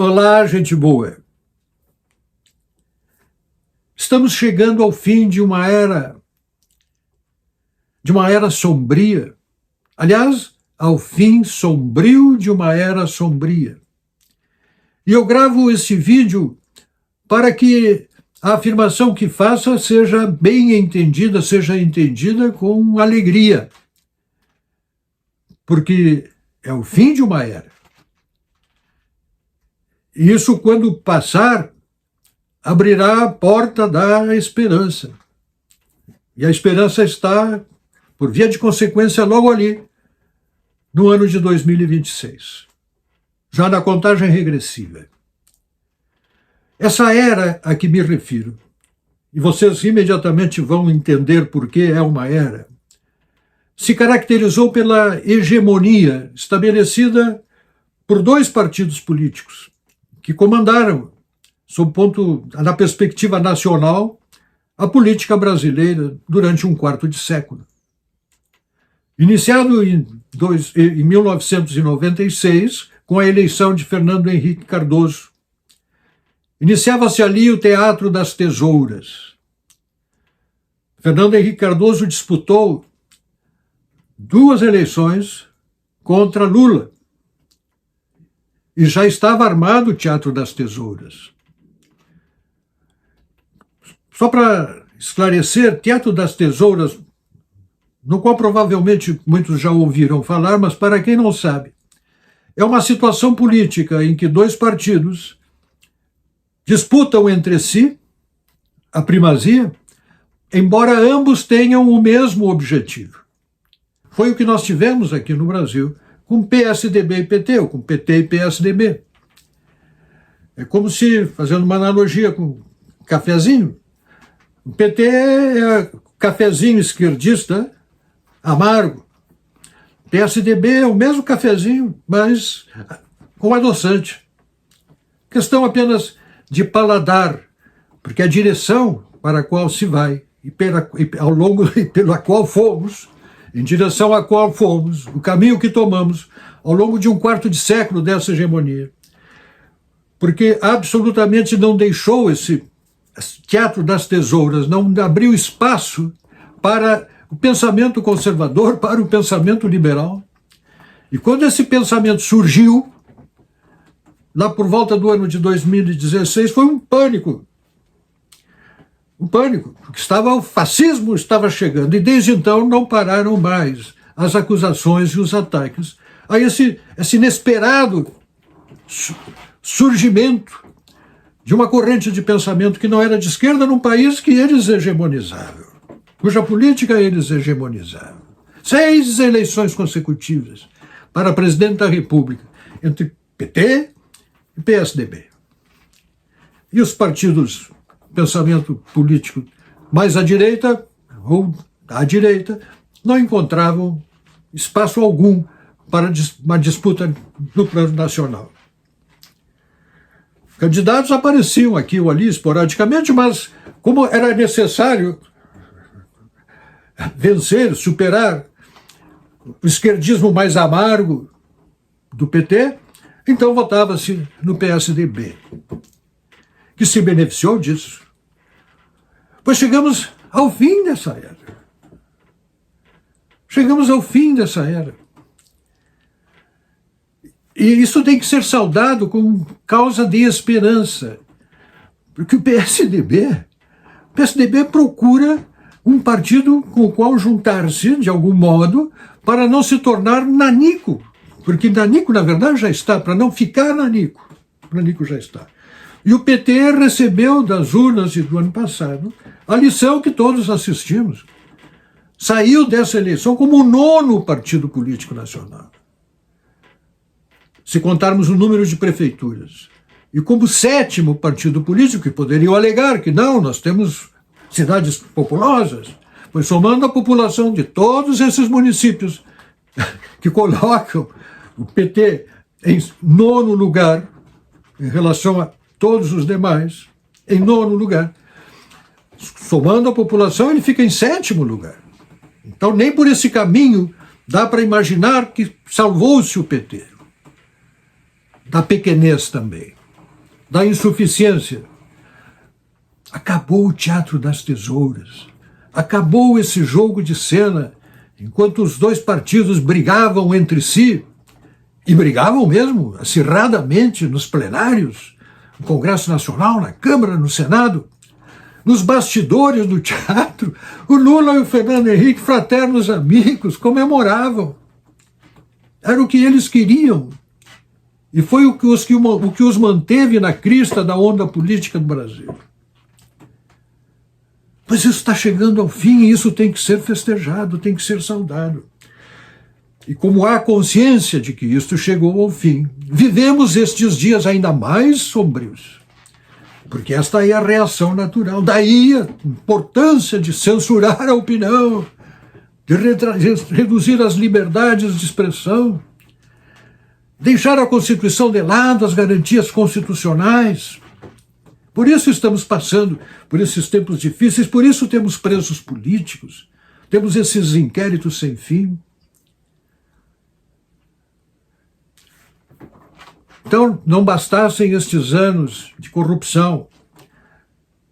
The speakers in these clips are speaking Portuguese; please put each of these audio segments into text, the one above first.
Olá, gente boa. Estamos chegando ao fim de uma era sombria. Aliás, ao fim sombrio de uma era sombria. E eu gravo esse vídeo para que a afirmação que faça seja bem entendida, seja entendida com alegria. Porque é o fim de uma era. E isso, quando passar, abrirá a porta da esperança. E a esperança está, por via de consequência, logo ali, no ano de 2026, já na contagem regressiva. Essa era a que me refiro, e vocês imediatamente vão entender por que é uma era, se caracterizou pela hegemonia estabelecida por dois partidos políticos que comandaram, na perspectiva nacional, a política brasileira durante um quarto de século. Iniciado em 1996, com a eleição de Fernando Henrique Cardoso, iniciava-se ali o teatro das tesouras. Fernando Henrique Cardoso disputou 2 eleições contra Lula. E já estava armado o teatro das tesouras. Só para esclarecer, teatro das tesouras, no qual provavelmente muitos já ouviram falar, mas para quem não sabe, é uma situação política em que 2 partidos disputam entre si a primazia, embora ambos tenham o mesmo objetivo. Foi o que nós tivemos aqui no Brasil com PSDB e PT, ou com PT e PSDB. É como se, fazendo uma analogia com cafezinho, o PT é cafezinho esquerdista amargo. PSDB é o mesmo cafezinho, mas com adoçante. Questão apenas de paladar, porque a direção para a qual se vai e pela qual fomos, em direção à qual fomos, o caminho que tomamos ao longo de um quarto de século dessa hegemonia, porque absolutamente não deixou esse teatro das tesouras, não abriu espaço para o pensamento conservador, para o pensamento liberal. E quando esse pensamento surgiu, lá por volta do ano de 2016, foi um pânico. Um pânico, porque o fascismo estava chegando, e desde então não pararam mais as acusações e os ataques a esse inesperado surgimento de uma corrente de pensamento que não era de esquerda num país que eles hegemonizavam, cuja política eles hegemonizavam. 6 eleições consecutivas para presidente da República, entre PT e PSDB. E os partidos, pensamento político mais à direita ou à direita, não encontravam espaço algum para uma disputa no plano nacional. Candidatos apareciam aqui ou ali esporadicamente, mas como era necessário vencer, superar o esquerdismo mais amargo do PT, então votava-se no PSDB, que se beneficiou disso. Pois chegamos ao fim dessa era. Chegamos ao fim dessa era. E isso tem que ser saudado com causa de esperança. Porque o PSDB procura um partido com o qual juntar-se, de algum modo, para não se tornar nanico. Porque nanico, na verdade, já está, para não ficar nanico. Nanico já está. E o PT recebeu das urnas do ano passado a lição que todos assistimos. Saiu dessa eleição como o 9º partido político nacional, se contarmos o número de prefeituras. E como 7º partido político, que poderiam alegar que não, nós temos cidades populosas, pois somando a população de todos esses municípios que colocam o PT em 9º lugar, em relação a todos os demais, em 9º lugar, somando a população, ele fica em 7º lugar. Então, nem por esse caminho dá para imaginar que salvou-se o PT. Da pequenez também. da insuficiência. Acabou o teatro das tesouras. Acabou esse jogo de cena, enquanto os dois partidos brigavam entre si, e brigavam mesmo, acirradamente, nos plenários, no Congresso Nacional, na Câmara, no Senado, nos bastidores do teatro, o Lula e o Fernando Henrique, fraternos amigos, comemoravam. Era o que eles queriam. E foi o que os manteve na crista da onda política do Brasil. Mas isso está chegando ao fim e isso tem que ser festejado, tem que ser saudado. E como há consciência de que isto chegou ao fim, vivemos estes dias ainda mais sombrios. Porque esta é a reação natural. Daí a importância de censurar a opinião, de reduzir as liberdades de expressão, deixar a Constituição de lado, as garantias constitucionais. Por isso estamos passando por esses tempos difíceis, por isso temos presos políticos, temos esses inquéritos sem fim. Então, não bastassem estes anos de corrupção,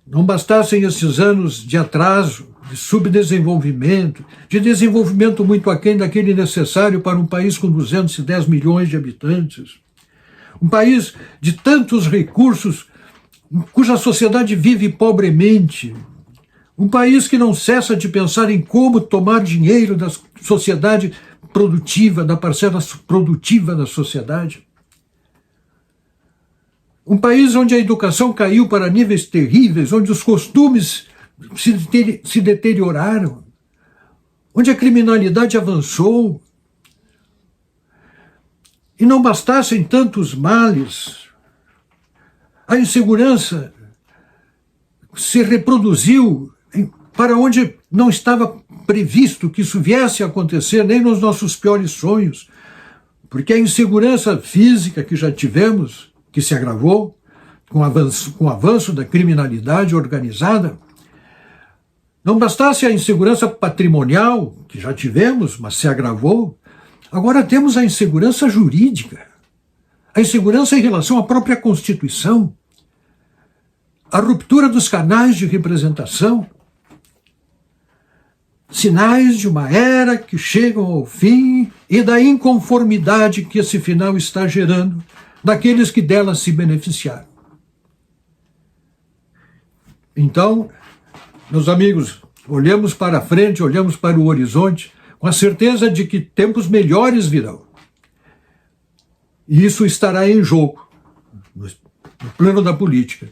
não bastassem estes anos de atraso, de subdesenvolvimento, de desenvolvimento muito aquém daquele necessário para um país com 210 milhões de habitantes, um país de tantos recursos, cuja sociedade vive pobremente, um país que não cessa de pensar em como tomar dinheiro da sociedade produtiva, da parcela produtiva da sociedade. Um país onde a educação caiu para níveis terríveis, onde os costumes se deterioraram, onde a criminalidade avançou. E não bastassem tantos males, a insegurança se reproduziu para onde não estava previsto que isso viesse a acontecer, nem nos nossos piores sonhos, porque a insegurança física que já tivemos, que se agravou com o avanço da criminalidade organizada, não bastasse a insegurança patrimonial, que já tivemos, mas se agravou, agora temos a insegurança jurídica, a insegurança em relação à própria Constituição, a ruptura dos canais de representação, sinais de uma era que chegam ao fim e da inconformidade que esse final está gerando daqueles que dela se beneficiaram. Então, meus amigos, olhamos para frente, olhamos para o horizonte, com a certeza de que tempos melhores virão. E isso estará em jogo, no plano da política.